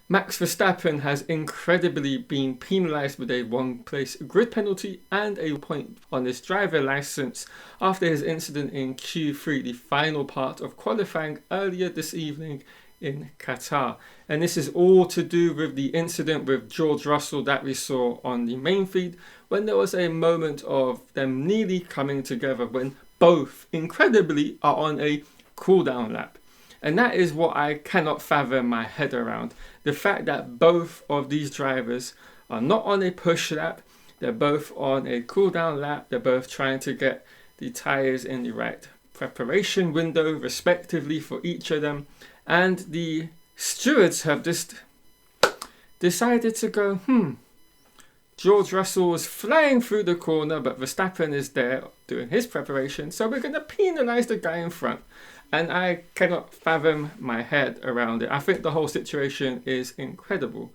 Max Verstappen has incredibly been penalised with a one-place grid penalty and a point on his driver licence after his incident in Q3, the final part of qualifying earlier this evening in Qatar. And this is all to do with the incident with George Russell that we saw on the main feed, when there was a moment of them nearly coming together when both incredibly are on a cooldown lap. And that is what I cannot fathom my head around. The fact that both of these drivers are not on a push lap, they're both on a cool down lap, they're both trying to get the tyres in the right preparation window respectively for each of them. And the stewards have just decided to go, George Russell was flying through the corner, but Verstappen is there doing his preparation, so we're going to penalise the guy in front. And I cannot fathom my head around it. I think the whole situation is incredible.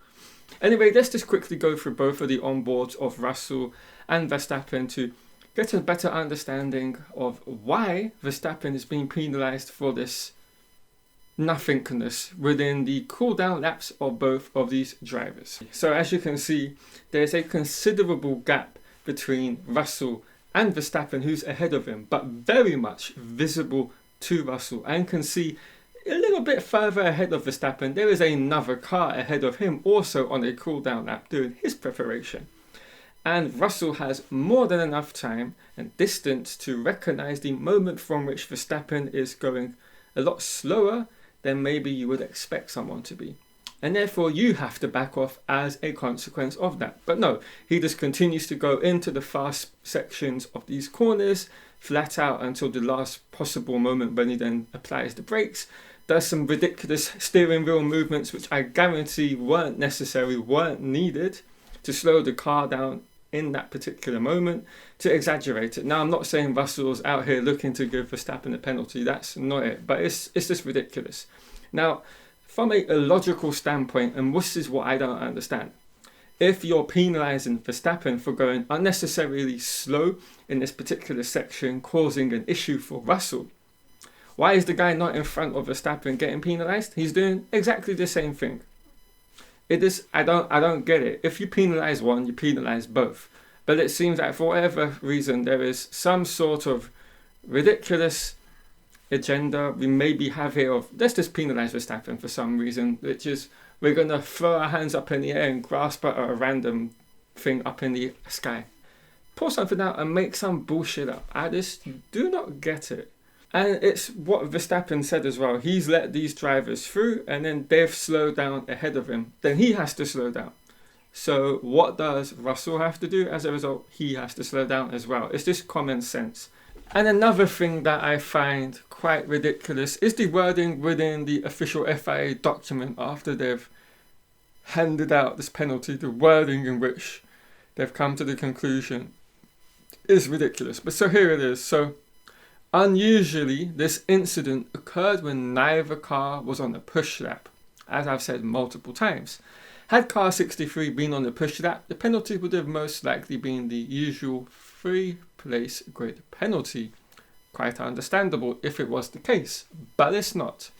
Anyway, let's just quickly go through both of the onboards of Russell and Verstappen to get a better understanding of why Verstappen is being penalised for this nothingness within the cooldown laps of both of these drivers. So as you can see, there's a considerable gap between Russell and Verstappen, who's ahead of him, but very much visible to Russell, and can see a little bit further ahead of Verstappen there is another car ahead of him also on a cool down lap doing his preparation. And Russell has more than enough time and distance to recognise the moment from which Verstappen is going a lot slower than maybe you would expect someone to be. And therefore you have to back off as a consequence of that. But no, he just continues to go into the fast sections of these corners flat out until the last possible moment when he then applies the brakes, does some ridiculous steering wheel movements which I guarantee weren't necessary, weren't needed to slow the car down in that particular moment, to exaggerate it. Now I'm not saying Russell's out here looking to give Verstappen a penalty, that's not it, but it's just ridiculous. Now from a logical standpoint, and this is what I don't understand, if you're penalising Verstappen for going unnecessarily slow in this particular section, causing an issue for Russell, why is the guy not in front of Verstappen getting penalised? He's doing exactly the same thing. It is, I don't get it. If you penalise one, you penalise both. But it seems like for whatever reason, there is some sort of ridiculous agenda we maybe have here of, let's just penalise Verstappen for some reason, which is, we're going to throw our hands up in the air and grasp at a random thing up in the sky. Pull something out and make some bullshit up. I just do not get it. And it's what Verstappen said as well. He's let these drivers through and then they've slowed down ahead of him. Then he has to slow down. So what does Russell have to do? As a result, he has to slow down as well. It's just common sense. And another thing that I find quite ridiculous is the wording within the official FIA document after they've handed out this penalty. The wording in which they've come to the conclusion is ridiculous. But so here it is. So unusually, this incident occurred when neither car was on the push lap, as I've said multiple times. Had car 63 been on the push lap, the penalty would have most likely been the usual 3-place grid penalty. Quite understandable if it was the case, but it's not.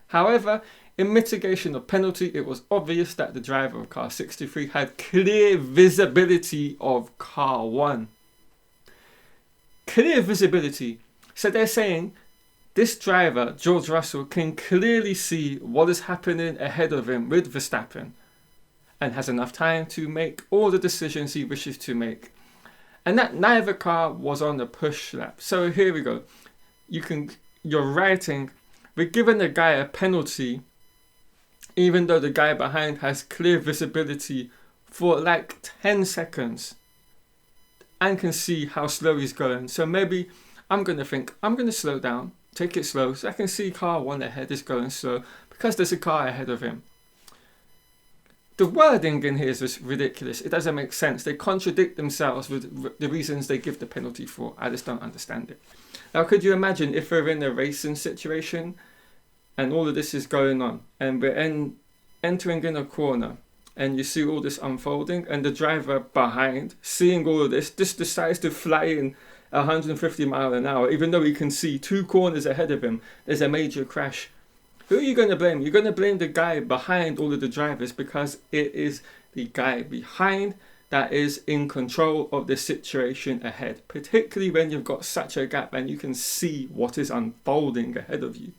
However, in mitigation of penalty, it was obvious that the driver of car 63 had clear visibility of car 1. Clear visibility. So they're saying this driver, George Russell, can clearly see what is happening ahead of him with Verstappen and has enough time to make all the decisions he wishes to make. And that neither car was on the push lap. So here we go. You're writing, we're giving the guy a penalty even though the guy behind has clear visibility for like 10 seconds and can see how slow he's going. So maybe I'm going to slow down, take it slow, so I can see car 1 ahead is going slow because there's a car ahead of him. The wording in here is just ridiculous. It doesn't make sense. They contradict themselves with the reasons they give the penalty for. I just don't understand it. Now, could you imagine if we're in a racing situation and all of this is going on and we're entering in a corner and you see all this unfolding and the driver behind, seeing all of this, just decides to fly in 150 miles an hour, even though he can see 2 corners ahead of him, there's a major crash. Who are you going to blame? You're going to blame the guy behind all of the drivers, because it is the guy behind that is in control of the situation ahead, particularly when you've got such a gap and you can see what is unfolding ahead of you.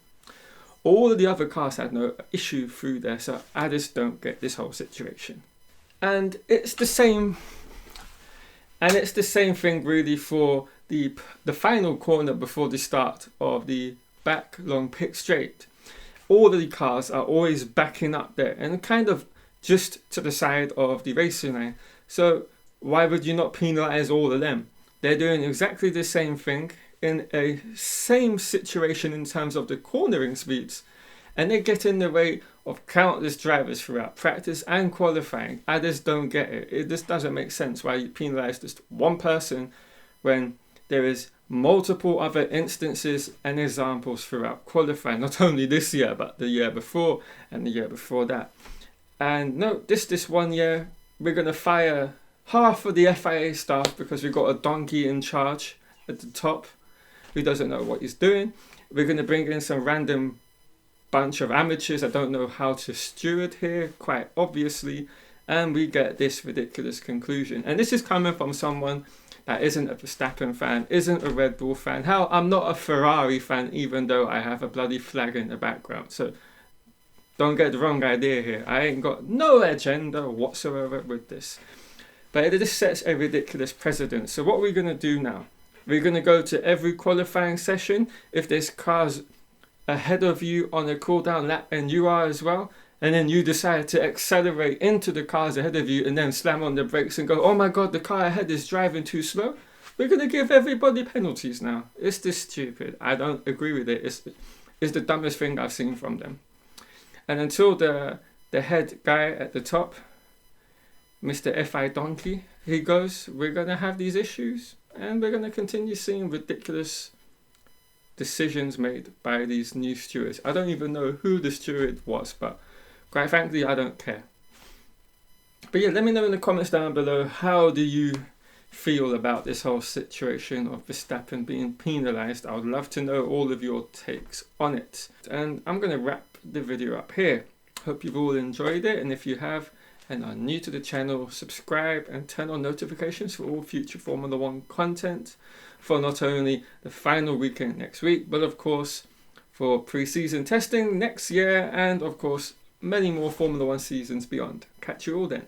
All of the other cars had no issue through there, so I just don't get this whole situation. And it's the same thing really for the final corner before the start of the back long pit straight. All of the cars are always backing up there and kind of just to the side of the racing line. So why would you not penalise all of them? They're doing exactly the same thing in a same situation in terms of the cornering speeds, and they get in the way of countless drivers throughout practice and qualifying. I just don't get it. It just doesn't make sense why you penalise just one person when there is multiple other instances and examples throughout qualifying, not only this year but the year before and the year before that. And no, this 1 year we're going to fire half of the FIA staff because we've got a donkey in charge at the top who doesn't know what he's doing. We're going to bring in some random bunch of amateurs that don't know how to steward here, quite obviously, and we get this ridiculous conclusion. And this is coming from someone that isn't a Verstappen fan, isn't a Red Bull fan. Hell, I'm not a Ferrari fan, even though I have a bloody flag in the background. So don't get the wrong idea here. I ain't got no agenda whatsoever with this. But it just sets a ridiculous precedent. So what we're going to do now, we're going to go to every qualifying session. If there's cars ahead of you on a cool down lap and you are as well, and then you decide to accelerate into the cars ahead of you and then slam on the brakes and go, oh my god, the car ahead is driving too slow, we're going to give everybody penalties now. It's this stupid. I don't agree with it. It's the dumbest thing I've seen from them. And until the head guy at the top, Mr. F.I. Donkey, he goes, we're going to have these issues and we're going to continue seeing ridiculous decisions made by these new stewards. I don't even know who the steward was, but quite frankly, I don't care. But yeah, let me know in the comments down below, how do you feel about this whole situation of Verstappen being penalised? I would love to know all of your takes on it. And I'm going to wrap the video up here. Hope you've all enjoyed it, and if you have and are new to the channel, subscribe and turn on notifications for all future Formula 1 content for not only the final weekend next week, but of course for pre-season testing next year, and of course many more Formula 1 seasons beyond. Catch you all then.